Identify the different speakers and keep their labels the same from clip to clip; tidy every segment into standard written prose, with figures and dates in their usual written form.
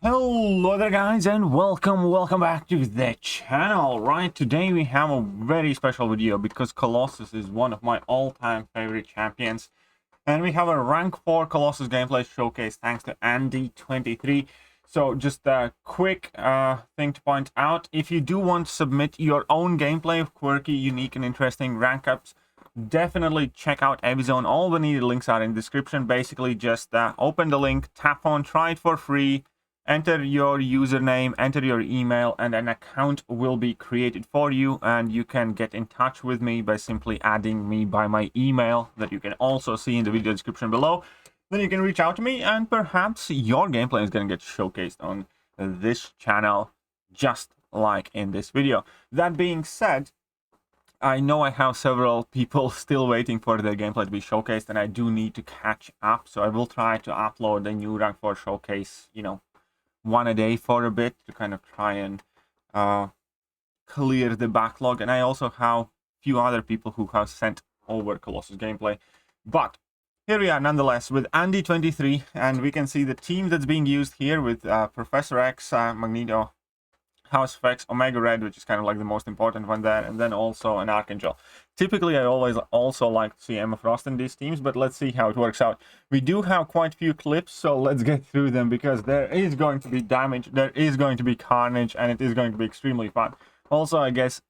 Speaker 1: Hello there guys, and welcome back to the channel. Right, today we have a very special video because Colossus is one of my all-time favorite champions, and we have a rank 4 Colossus gameplay showcase thanks to Andy23. So just a quick thing to point out: if you do want to submit your own gameplay of quirky, unique and interesting rank ups, definitely check out Evzone. All the needed links are in the description. Basically just open the link, tap on, try it for free, enter your username, enter your email, and an account will be created for you, and you can get in touch with me by simply adding me by my email that you can also see in the video description below. Then you can reach out to me, and perhaps your gameplay is going to get showcased on this channel, just like in this video. That being said, I know I have several people still waiting for their gameplay to be showcased, and I do need to catch up, so I will try to upload a new rank 4 showcase, you know, one a day for a bit to kind of try and clear the backlog. And I also have a few other people who have sent over Colossus gameplay. But here we are nonetheless with Andy23, and we can see the team that's being used here with Professor X, Magneto, House of X, Omega Red, which is kind of like the most important one there, and then also an Archangel. Typically, I always also like to see Emma Frost in these teams, but let's see how it works out. We do have quite a few clips, so let's get through them, because there is going to be damage, there is going to be carnage, and it is going to be extremely fun. Also, I guess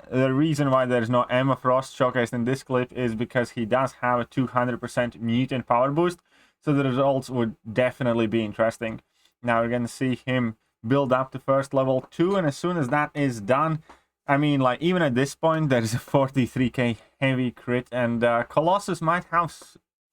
Speaker 1: the reason why there's no Emma Frost showcased in this clip is because he does have a 200% mutant power boost, so the results would definitely be interesting. Now we're going to see him build up to first level 2, and as soon as that is done, I mean, like, even at this point there is a 43k heavy crit, and Colossus might have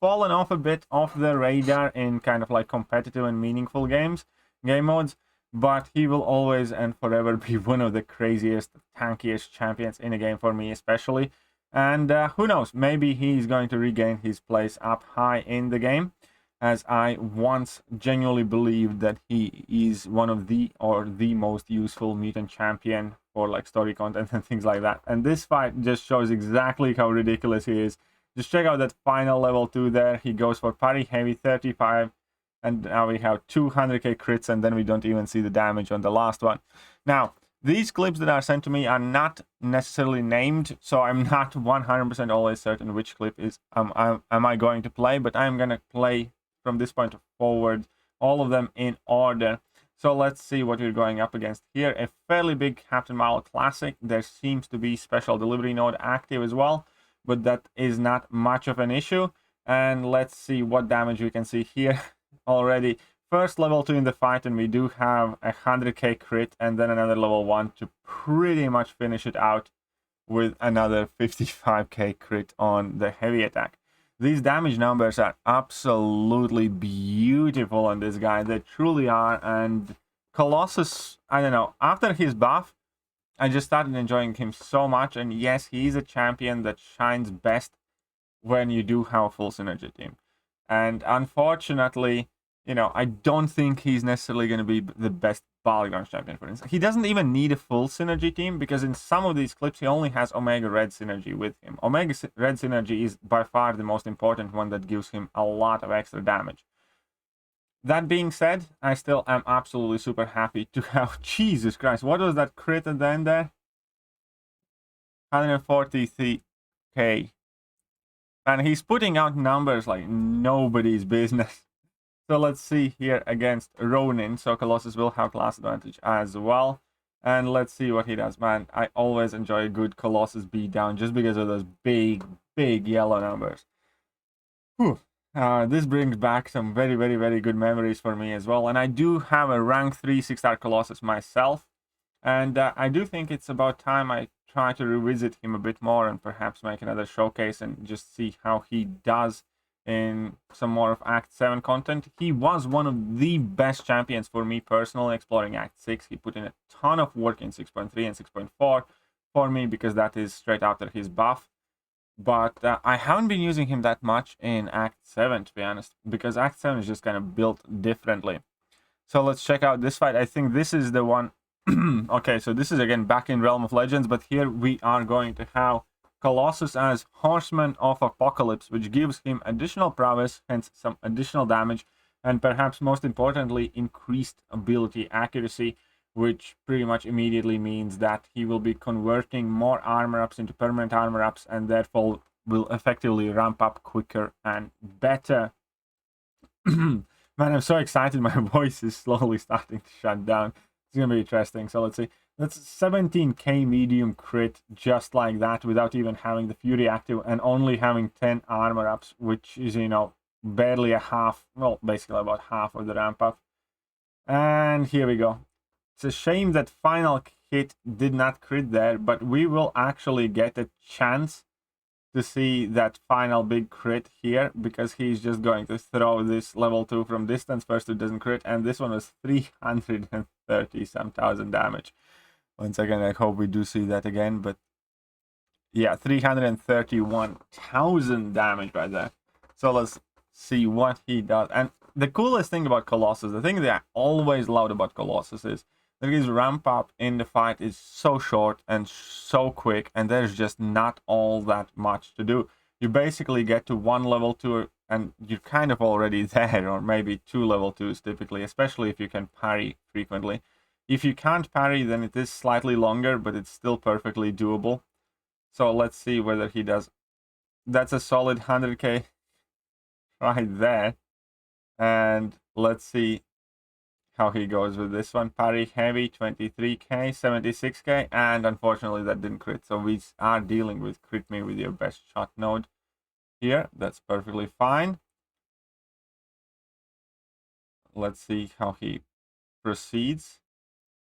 Speaker 1: fallen off a bit off the radar in kind of like competitive and meaningful game modes, but he will always and forever be one of the craziest, tankiest champions in a game for me especially. And who knows, maybe he's going to regain his place up high in the game, as I once genuinely believed that he is one of the most useful mutant champion for like story content and things like that. And this fight just shows exactly how ridiculous he is. Just check out that final level 2 there. He goes for parry heavy 35, and now we have 200k crits, and then we don't even see the damage on the last one. Now, these clips that are sent to me are not necessarily named, so I'm not 100% always certain which clip is am I going to play, but I'm gonna play from this point forward all of them in order. So let's see what we're going up against here. A fairly big Captain Marvel classic. There seems to be special delivery node active as well, but that is not much of an issue. And let's see what damage we can see here. Already first level 2 in the fight, and we do have a 100k crit, and then another level 1 to pretty much finish it out with another 55k crit on the heavy attack. These damage numbers are absolutely beautiful on this guy. They truly are. And Colossus, I don't know, after his buff, I just started enjoying him so much. And yes, he's a champion that shines best when you do have a full synergy team. And unfortunately, you know, I don't think he's necessarily going to be the best Polygon champion, for instance. He doesn't even need a full synergy team, because in some of these clips he only has Omega Red synergy with him. Omega Red synergy is by far the most important one that gives him a lot of extra damage. That being said, I still am absolutely super happy to have... Jesus Christ, what was that crit at the end there? 143k. And he's putting out numbers like nobody's business. So let's see here against Ronin. So Colossus will have class advantage as well. And let's see what he does. Man, I always enjoy a good Colossus beatdown just because of those big yellow numbers. Whew. This brings back some very good memories for me as well. And I do have a rank 3 6-star Colossus myself. And I do think it's about time I try to revisit him a bit more and perhaps make another showcase and just see how he does in some more of Act 7 content. He was one of the best champions for me personally exploring Act 6. He put in a ton of work in 6.3 and 6.4 for me, because that is straight after his buff. But I haven't been using him that much in Act 7, to be honest, because Act 7 is just kind of built differently. So let's check out this fight. I think this is the one. Okay, so this is again back in Realm of Legends, but here we are going to have Colossus as Horseman of Apocalypse, which gives him additional prowess, hence some additional damage, And perhaps most importantly, increased ability accuracy, which pretty much immediately means that he will be converting more armor ups into permanent armor ups, and therefore will effectively ramp up quicker and better. Man, I'm so excited. My voice is slowly starting to shut down. It's gonna be interesting. So let's see. That's 17k medium crit just like that, without even having the Fury active and only having 10 armor ups, which is, you know, barely a half, well, basically about half of the ramp up. And here we go. It's a shame that final hit did not crit there, but we will actually get a chance to see that final big crit here, because he's just going to throw this level 2 from distance. First it doesn't crit, and this one was 330 some thousand damage. Once again, I hope we do see that again, but yeah, 331,000 damage right there. So let's see what he does. And the coolest thing about Colossus, the thing that I always loved about Colossus, is that his ramp up in the fight is so short and so quick, and there's just not all that much to do. You basically get to 1 level 2 and you're kind of already there, or maybe 2 level 2s typically, especially if you can parry frequently. If you can't parry, then it is slightly longer, but it's still perfectly doable. So let's see whether he does. That's a solid 100k right there. And let's see how he goes with this one. Parry heavy, 23k, 76k, and unfortunately that didn't crit. So we are dealing with crit me with your best shot node here. That's perfectly fine. Let's see how he proceeds.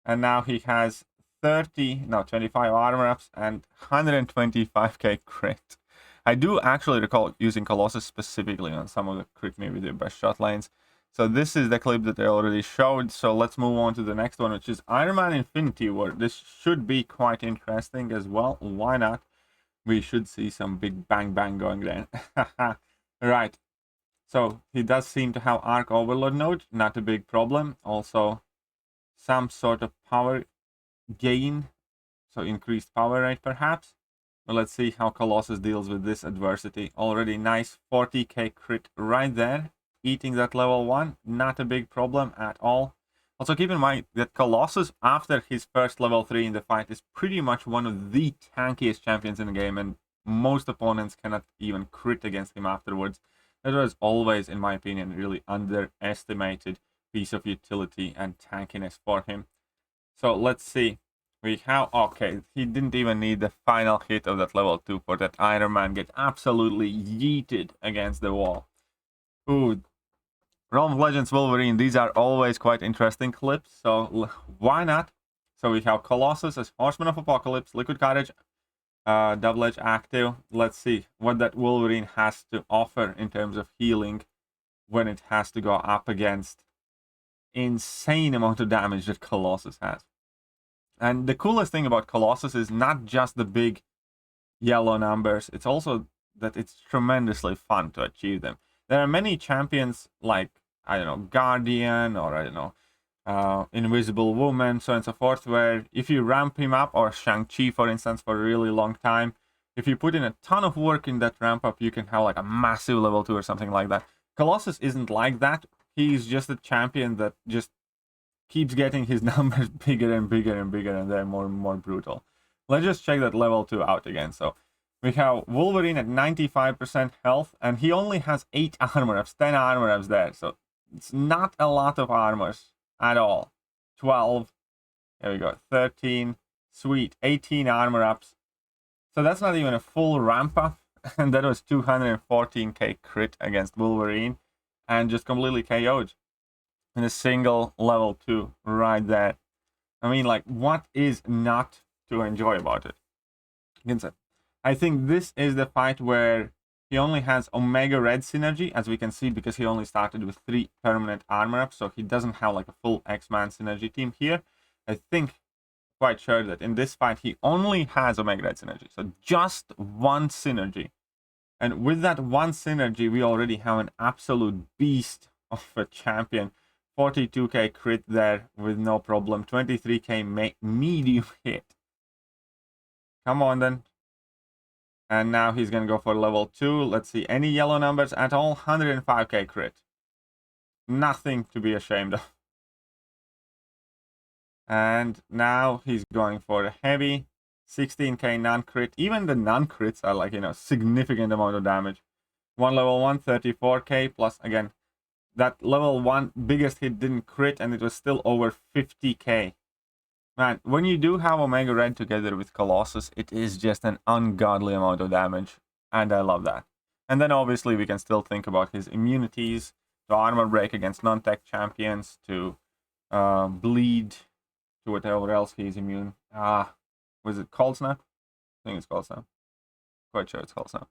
Speaker 1: And now he has 25 armor ups and 125k crit. I do actually recall using Colossus specifically on some of the crit me with your best shot lanes. So this is the clip that I already showed. So let's move on to the next one, which is Iron Man Infinity War. This should be quite interesting as well. Why not? We should see some big bang bang going there. Right. So he does seem to have Arc Overload node. Not a big problem. Also some sort of power gain, so increased power rate perhaps. But let's see how Colossus deals with this adversity. Already nice 40k crit right there, eating that level 1, not a big problem at all. Also keep in mind that Colossus, after his first level 3 in the fight, is pretty much one of the tankiest champions in the game, and most opponents cannot even crit against him afterwards. That was always, in my opinion, really underestimated piece of utility and tankiness for him. So let's see. We have, okay, he didn't even need the final hit of that level 2 for that Iron Man get absolutely yeeted against the wall. Ooh, Realm of Legends Wolverine, these are always quite interesting clips, so why not? So we have Colossus as Horseman of Apocalypse, Liquid Courage, Double Edge active. Let's see what that Wolverine has to offer in terms of healing when it has to go up against insane amount of damage that Colossus has. And the coolest thing about Colossus is not just the big yellow numbers, it's also that it's tremendously fun to achieve them. There are many champions like, I don't know, Guardian, or I don't know, Invisible Woman, so on and so forth, where if you ramp him up, or Shang-Chi for instance, for a really long time, if you put in a ton of work in that ramp up, you can have like a massive level 2 or something like that. Colossus isn't like that. He's just a champion that just keeps getting his numbers bigger and bigger and bigger, and they're more and more brutal. Let's just check that level 2 out again. So we have Wolverine at 95% health, and he only has 8 armor ups, 10 armor ups there. So it's not a lot of armors at all. 12, there we go, 13, sweet, 18 armor ups. So that's not even a full ramp up, and that was 214k crit against Wolverine, and just completely KO'd in a single level 2 right there. I mean, like, what is not to enjoy about it? I think this is the fight where he only has Omega Red synergy, as we can see, because he only started with 3 permanent armor ups, so he doesn't have like a full X-Man synergy team here. I think, quite sure that in this fight he only has Omega Red synergy, so just 1 synergy. And with that 1 synergy, we already have an absolute beast of a champion. 42k crit there with no problem. 23k medium hit. Come on then. And now he's gonna go for level 2. Let's see, any yellow numbers at all? 105k crit. Nothing to be ashamed of. And now he's going for a heavy 16k non-crit. Even the non-crits are like, you know, significant amount of damage. One level 1, 34k, plus again, that level 1 biggest hit didn't crit and it was still over 50k. Man, when you do have Omega Red together with Colossus, it is just an ungodly amount of damage. And I love that. And then obviously we can still think about his immunities, to armor break against non-tech champions, to bleed, to whatever else he's immune. Was it Cold Snap? I think it's Cold Snap. Quite sure it's Cold Snap.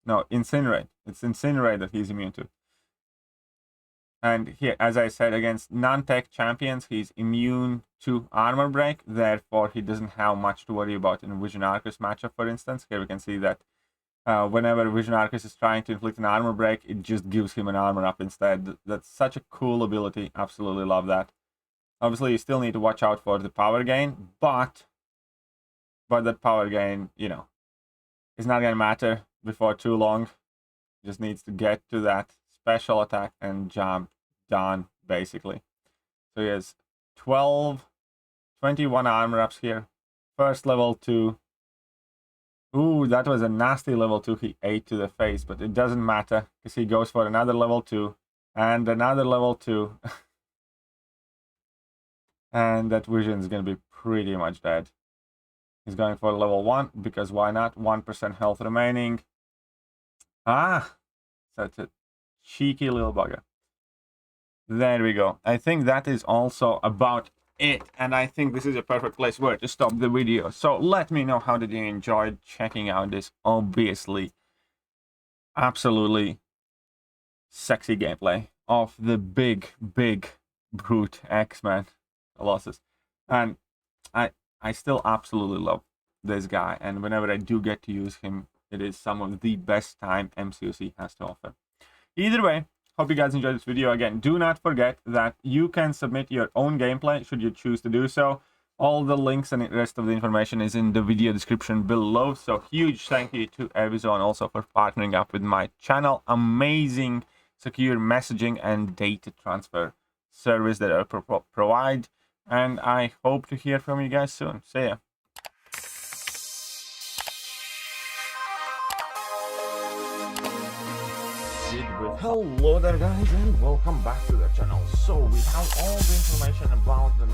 Speaker 1: No, Incinerate. It's Incinerate that he's immune to. And here, as I said, against non-tech champions, he's immune to armor break. Therefore, he doesn't have much to worry about in Vision Arcus matchup, for instance. Here we can see that whenever Vision Arcus is trying to inflict an armor break, it just gives him an armor up instead. That's such a cool ability. Absolutely love that. Obviously, you still need to watch out for the power gain, but that power gain, you know, is not going to matter before too long. Just needs to get to that special attack and jump done, basically. So he has 21 armor ups here. First level 2. Ooh, that was a nasty level 2 he ate to the face, but it doesn't matter because he goes for another level 2 and another level 2. And that vision is going to be pretty much dead. He's going for level 1 because why not? 1% health remaining. Such a cheeky little bugger. There we go. I think that is also about it. And I think this is a perfect place where to stop the video. So let me know how did you enjoy checking out this obviously absolutely sexy gameplay of the big brute X-Man Colossus. And I still absolutely love this guy, and whenever I do get to use him, it is some of the best time MCOC has to offer. Either way, hope you guys enjoyed this video. Again, do not forget that you can submit your own gameplay should you choose to do so. All the links and the rest of the information is in the video description below. So huge thank you to everyone also for partnering up with my channel. Amazing secure messaging and data transfer service that I provide. And I hope to hear from you guys soon. See ya. Hello there guys, and welcome back to the channel. So we have all the information about the